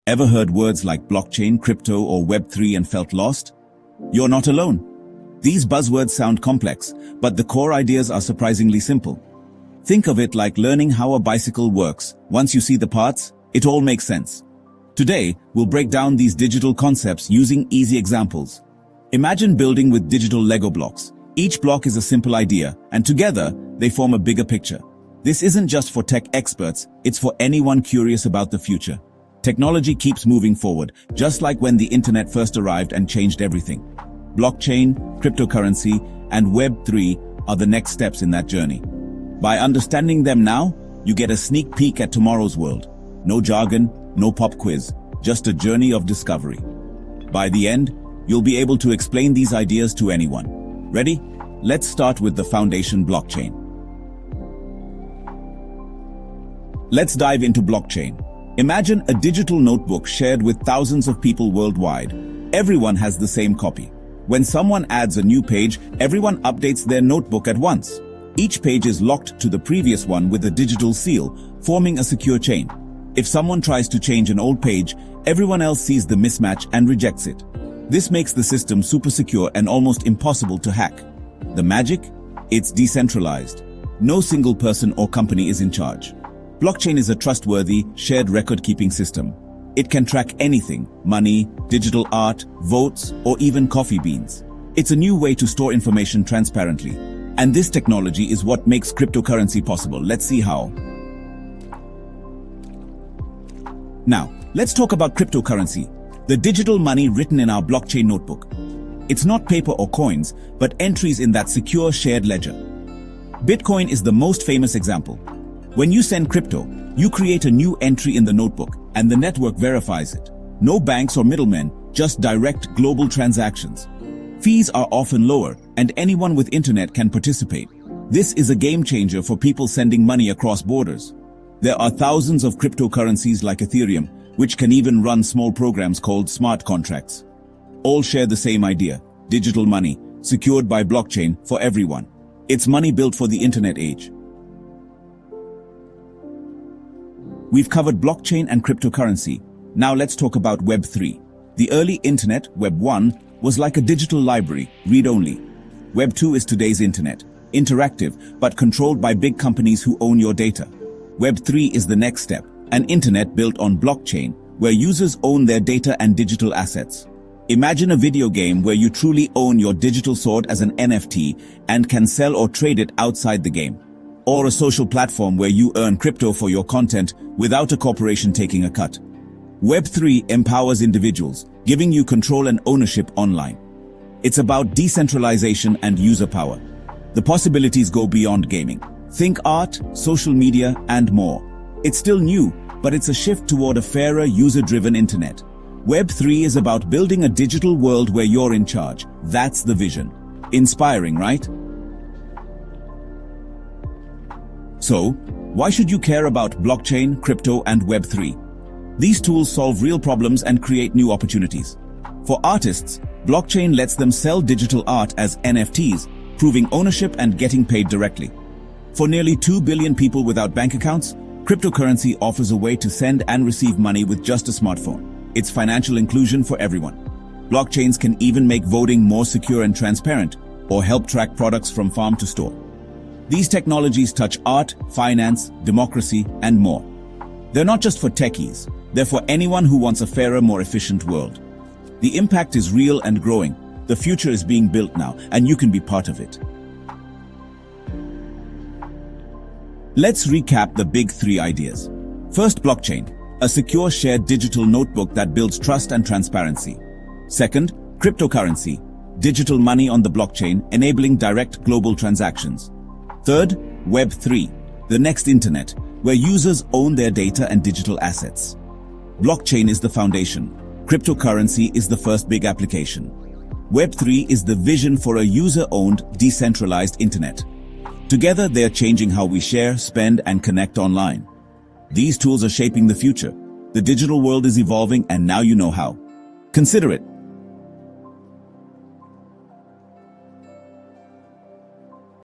Ever heard words like blockchain, crypto, or Web3 and felt lost? You're not alone. These buzzwords sound complex, but the core ideas are surprisingly simple. Think of it like learning how a bicycle works. Once you see the parts, it all makes sense. Today, we'll break down these digital concepts using easy examples. Imagine building with digital Lego blocks. Each block is a simple idea, and together, they form a bigger picture. This isn't just for tech experts, it's for anyone curious about the future. Technology keeps moving forward, just like when the internet first arrived and changed everything. Blockchain, cryptocurrency, and Web3 are the next steps in that journey. By understanding them now, you get a sneak peek at tomorrow's world. No jargon, no pop quiz, just a journey of discovery. By the end, you'll be able to explain these ideas to anyone. Ready? Let's start with the foundation blockchain. Let's dive into blockchain. Imagine a digital notebook shared with thousands of people worldwide. Everyone has the same copy. When someone adds a new page, everyone updates their notebook at once. Each page is locked to the previous one with a digital seal, forming a secure chain. If someone tries to change an old page, everyone else sees the mismatch and rejects it. This makes the system super secure and almost impossible to hack. The magic? It's decentralized. No single person or company is in charge. Blockchain is a trustworthy, shared record-keeping system. It can track anything: money, digital art, votes, or even coffee beans. It's a new way to store information transparently. And this technology is what makes cryptocurrency possible. Let's see how. Now, let's talk about cryptocurrency, the digital money written in our blockchain notebook. It's not paper or coins, but entries in that secure shared ledger. Bitcoin is the most famous example. When you send crypto, you create a new entry in the notebook, and the network verifies it. No banks or middlemen, just direct global transactions. Fees are often lower, and anyone with internet can participate. This is a game changer for people sending money across borders. There are thousands of cryptocurrencies like Ethereum, which can even run small programs called smart contracts. All share the same idea: digital money, secured by blockchain for everyone. It's money built for the internet age. We've covered blockchain and cryptocurrency. Now let's talk about Web3. The early internet, Web 1, was like a digital library, read-only. Web 2 is today's internet, interactive but controlled by big companies who own your data. Web 3 is the next step, an internet built on blockchain, where users own their data and digital assets. Imagine a video game where you truly own your digital sword as an NFT and can sell or trade it outside the game. Or a social platform where you earn crypto for your content without a corporation taking a cut. Web3 empowers individuals, giving you control and ownership online. It's about decentralization and user power. The possibilities go beyond gaming. Think art, social media, and more. It's still new, but it's a shift toward a fairer, user-driven internet. Web3 is about building a digital world where you're in charge. That's the vision. Inspiring, right? So, why should you care about blockchain, crypto, and Web3? These tools solve real problems and create new opportunities. For artists, blockchain lets them sell digital art as NFTs, proving ownership and getting paid directly. For nearly 2 billion people without bank accounts, cryptocurrency offers a way to send and receive money with just a smartphone. It's financial inclusion for everyone. Blockchains can even make voting more secure and transparent, or help track products from farm to store. These technologies touch art, finance, democracy, and more. They're not just for techies, they're for anyone who wants a fairer, more efficient world. The impact is real and growing. The future is being built now, and you can be part of it. Let's recap the big three ideas. First, blockchain, a secure shared digital notebook that builds trust and transparency. Second, cryptocurrency, digital money on the blockchain enabling direct global transactions. Third, Web3, the next internet, where users own their data and digital assets. Blockchain is the foundation. Cryptocurrency is the first big application. Web3 is the vision for a user-owned, decentralized internet. Together, they are changing how we share, spend, and connect online. These tools are shaping the future. The digital world is evolving, and now you know how. Consider it.